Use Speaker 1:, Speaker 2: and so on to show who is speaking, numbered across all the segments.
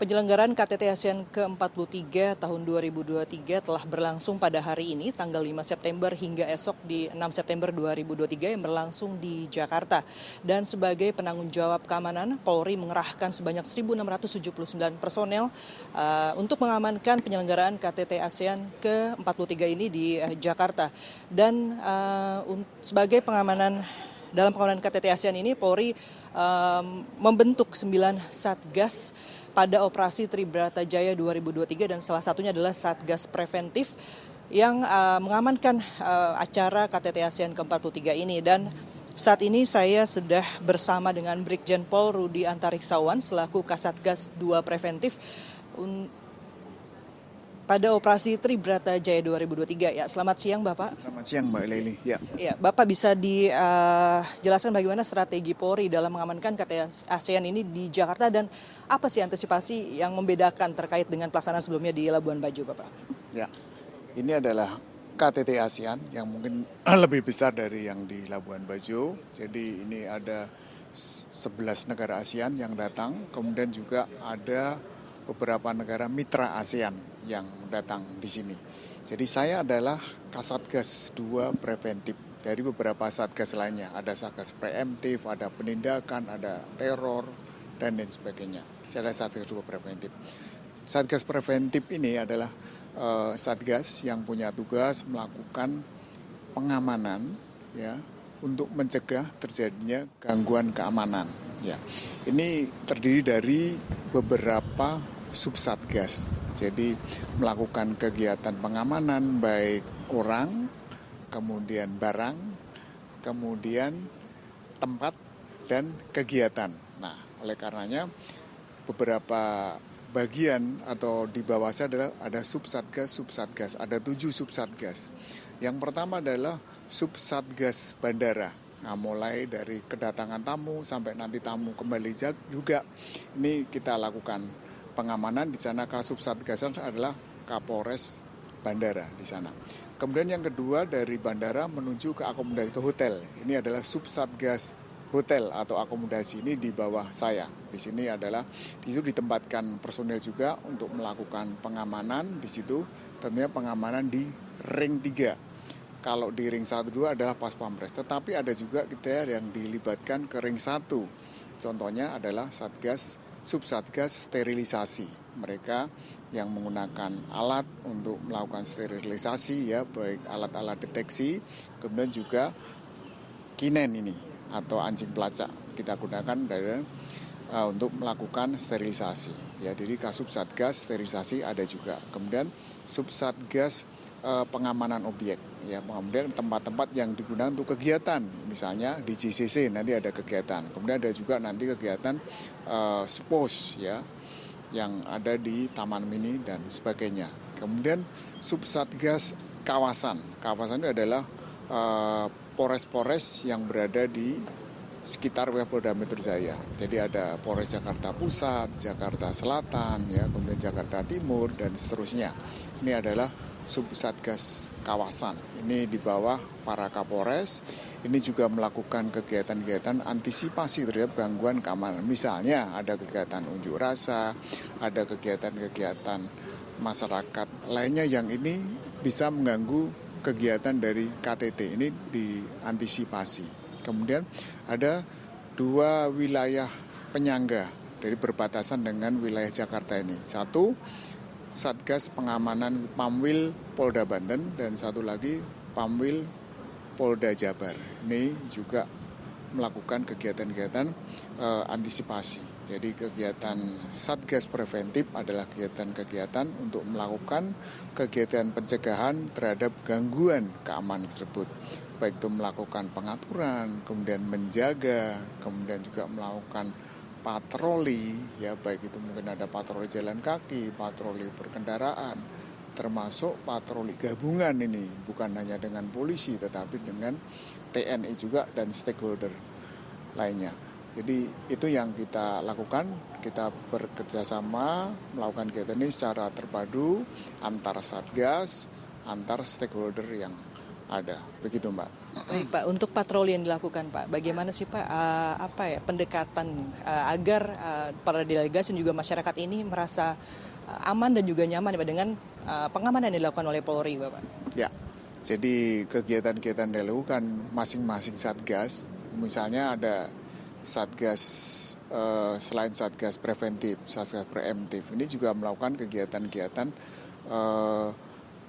Speaker 1: Penyelenggaraan KTT ASEAN ke-43 tahun 2023 telah berlangsung pada hari ini, tanggal 5 September hingga esok di 6 September 2023 yang berlangsung di Jakarta. Dan sebagai penanggung jawab keamanan, Polri mengerahkan sebanyak 1.679 personel untuk mengamankan penyelenggaraan KTT ASEAN ke-43 ini di Jakarta. Dan sebagai dalam pengamanan KTT ASEAN ini, Polri membentuk 9 satgas pada operasi Tribrata Jaya 2023 dan salah satunya adalah Satgas Preventif yang mengamankan acara KTT ASEAN ke-43 ini. Dan saat ini saya sudah bersama dengan Brigjen Pol Rudi Antariksawan selaku Kasatgas 2 Preventif pada operasi Tribrata Jaya 2023. Ya, selamat siang Bapak.
Speaker 2: Selamat siang Mbak Leli. Ya,
Speaker 1: Bapak bisa dijelaskan bagaimana strategi Polri dalam mengamankan KTT ASEAN ini di Jakarta dan apa sih antisipasi yang membedakan terkait dengan pelaksanaan sebelumnya di Labuan Bajo, Bapak?
Speaker 2: Ya, ini adalah KTT ASEAN yang mungkin lebih besar dari yang di Labuan Bajo. Jadi ini ada 11 negara ASEAN yang datang, kemudian juga ada beberapa negara mitra ASEAN yang datang di sini. Jadi saya adalah Kasatgas 2 Preventif dari beberapa satgas lainnya. Ada satgas preemptif, ada penindakan, ada teror, dan lain sebagainya. Saya adalah Satgas 2 Preventif. Satgas Preventif ini adalah satgas yang punya tugas melakukan pengamanan ya untuk mencegah terjadinya gangguan keamanan. Ya, ini terdiri dari beberapa subsatgas. Jadi melakukan kegiatan pengamanan baik orang, kemudian barang, kemudian tempat dan kegiatan. Nah, oleh karenanya beberapa bagian atau di bawah saya adalah ada subsatgas, ada 7 subsatgas. Yang pertama adalah subsatgas bandara. Nah, mulai dari kedatangan tamu sampai nanti tamu kembali juga, ini kita lakukan pengamanan di sana. Kasubsatgasan adalah Kapolres Bandara di sana. Kemudian yang kedua dari bandara menuju ke akomodasi ke hotel. Ini adalah subsatgas hotel atau akomodasi, ini di bawah saya. Di sini adalah di situ ditempatkan personel juga untuk melakukan pengamanan di situ. Tentunya pengamanan di ring 3. Kalau di ring 1-2 adalah pas pampres, tetapi ada juga kita yang dilibatkan ke ring 1. Contohnya adalah subsatgas sterilisasi. Mereka yang menggunakan alat untuk melakukan sterilisasi ya, baik alat-alat deteksi, kemudian juga kinen ini atau anjing pelacak kita gunakan untuk melakukan sterilisasi. Ya, jadi kasubsatgas sterilisasi ada juga. Kemudian subsatgas pengamanan objek, ya, kemudian tempat-tempat yang digunakan untuk kegiatan, misalnya di JCC nanti ada kegiatan, kemudian ada juga nanti kegiatan spos ya, yang ada di Taman Mini dan sebagainya. Kemudian subsatgas kawasan itu adalah Polres-Polres yang berada di sekitar Polda Metro Jaya. Jadi ada Polres Jakarta Pusat, Jakarta Selatan, ya, kemudian Jakarta Timur dan seterusnya. Ini adalah subsatgas kawasan. Ini di bawah para Kapolres. Ini juga melakukan kegiatan-kegiatan antisipasi terhadap gangguan keamanan. Misalnya ada kegiatan unjuk rasa, ada kegiatan-kegiatan masyarakat lainnya yang ini bisa mengganggu kegiatan dari KTT. Ini diantisipasi. Kemudian ada 2 wilayah penyangga dari berbatasan dengan wilayah Jakarta ini. Satu, Satgas Pengamanan Pamwil Polda Banten, dan satu lagi Pamwil Polda Jabar. Ini juga melakukan kegiatan-kegiatan antisipasi. Jadi kegiatan Satgas Preventif adalah kegiatan-kegiatan untuk melakukan kegiatan pencegahan terhadap gangguan keamanan tersebut. Baik itu melakukan pengaturan, kemudian menjaga, kemudian juga melakukan patroli, ya, baik itu mungkin ada patroli jalan kaki, patroli berkendaraan, termasuk patroli gabungan ini, bukan hanya dengan polisi tetapi dengan TNI juga dan stakeholder lainnya. Jadi itu yang kita lakukan, kita bekerja sama melakukan kegiatan ini secara terpadu antar satgas, antar stakeholder yang ada. Begitu Mbak.
Speaker 1: Baik Pak, untuk patroli yang dilakukan Pak, bagaimana sih Pak pendekatan agar para delegasi dan juga masyarakat ini merasa aman dan juga nyaman Pak dengan pengamanan yang dilakukan oleh Polri Bapak?
Speaker 2: Ya, jadi kegiatan-kegiatan dilakukan masing-masing satgas, misalnya ada satgas selain satgas preventif, satgas preemptif, ini juga melakukan kegiatan-kegiatan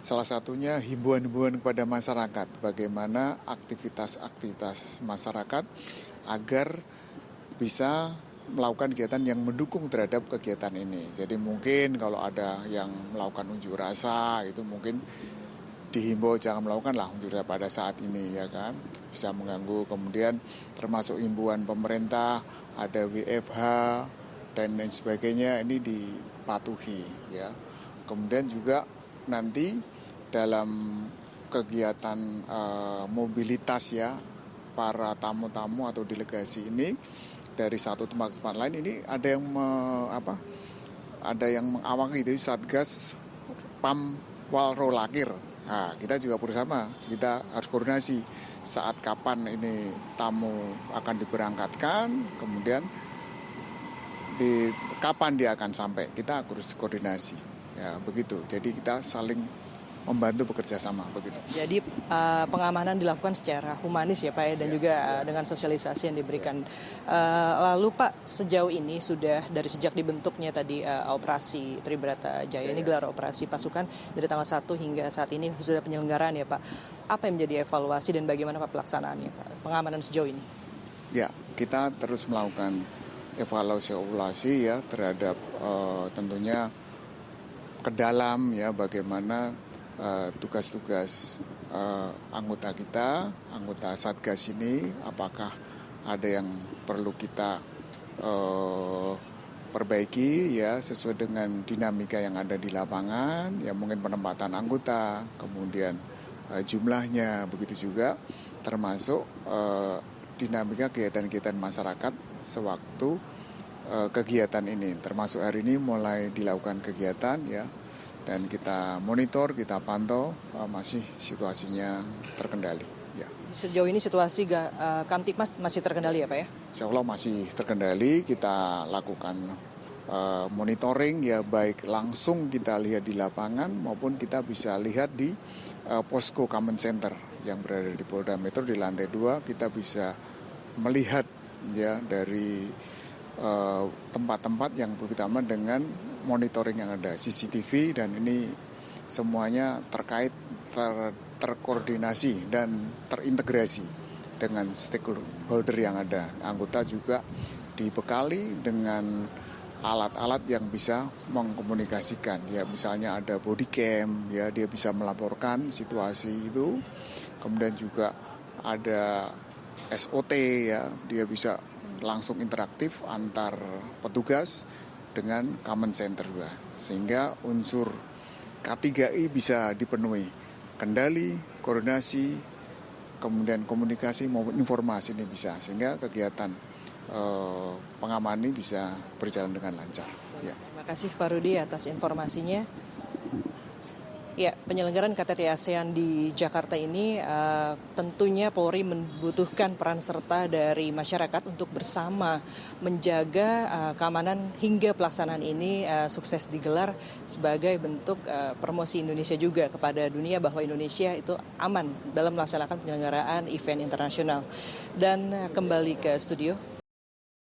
Speaker 2: salah satunya himbauan-himbauan kepada masyarakat, bagaimana aktivitas-aktivitas masyarakat agar bisa melakukan kegiatan yang mendukung terhadap kegiatan ini. Jadi mungkin kalau ada yang melakukan unjuk rasa, itu mungkin dihimbau jangan melakukanlah unjuk rasa pada saat ini, ya kan, bisa mengganggu. Kemudian termasuk himbauan pemerintah, ada WFH dan lain sebagainya, ini dipatuhi, ya. Kemudian juga nanti dalam kegiatan mobilitas, ya, para tamu-tamu atau delegasi ini dari satu tempat ke tempat lain, ini ada yang mengawaki, itu Satgas Pam Walrolakir. Nah, kita juga bersama, kita harus koordinasi saat kapan ini tamu akan diberangkatkan, kemudian kapan dia akan sampai, kita harus koordinasi, ya, begitu. Jadi kita saling membantu bekerja sama, begitu.
Speaker 1: Jadi pengamanan dilakukan secara humanis ya Pak ya, dan juga dengan sosialisasi yang diberikan. Lalu Pak, sejauh ini sudah dari sejak dibentuknya tadi operasi Tribrata Jaya ini, gelar operasi pasukan dari tanggal 1 hingga saat ini sudah penyelenggaraan ya Pak. Apa yang menjadi evaluasi dan bagaimana Pak pelaksanaannya Pak, pengamanan sejauh ini?
Speaker 2: Ya, kita terus melakukan evaluasi ya terhadap tentunya ke dalam, ya, bagaimana tugas-tugas anggota kita, anggota Satgas ini, apakah ada yang perlu kita perbaiki, ya, sesuai dengan dinamika yang ada di lapangan, ya, mungkin penempatan anggota, kemudian jumlahnya, begitu juga termasuk dinamika kegiatan-kegiatan masyarakat sewaktu kegiatan ini, termasuk hari ini mulai dilakukan kegiatan, ya. Dan kita monitor, kita pantau, masih situasinya terkendali. Ya.
Speaker 1: Sejauh ini situasi Kamtipmas masih terkendali ya Pak ya?
Speaker 2: Insya Allah masih terkendali, kita lakukan monitoring, ya, baik langsung kita lihat di lapangan maupun kita bisa lihat di posko Command Center yang berada di Polda Metro di lantai 2, kita bisa melihat, ya, dari tempat-tempat yang berkaitan dengan monitoring yang ada, CCTV, dan ini semuanya terkait, terkoordinasi dan terintegrasi dengan stakeholder yang ada. Anggota juga dibekali dengan alat-alat yang bisa mengkomunikasikan, ya, misalnya ada body cam, ya, dia bisa melaporkan situasi itu. Kemudian juga ada SOT, ya, dia bisa langsung interaktif antar petugas dengan Command Center juga, sehingga unsur K3I bisa dipenuhi, kendali, koordinasi, kemudian komunikasi maupun informasi ini bisa, sehingga kegiatan pengamanan ini bisa berjalan dengan lancar. Ya.
Speaker 1: Terima kasih Pak Rudi atas informasinya. Ya, penyelenggaraan KTT ASEAN di Jakarta ini tentunya Polri membutuhkan peran serta dari masyarakat untuk bersama menjaga keamanan hingga pelaksanaan ini sukses digelar sebagai bentuk promosi Indonesia juga kepada dunia bahwa Indonesia itu aman dalam melaksanakan penyelenggaraan event internasional. Dan kembali ke studio.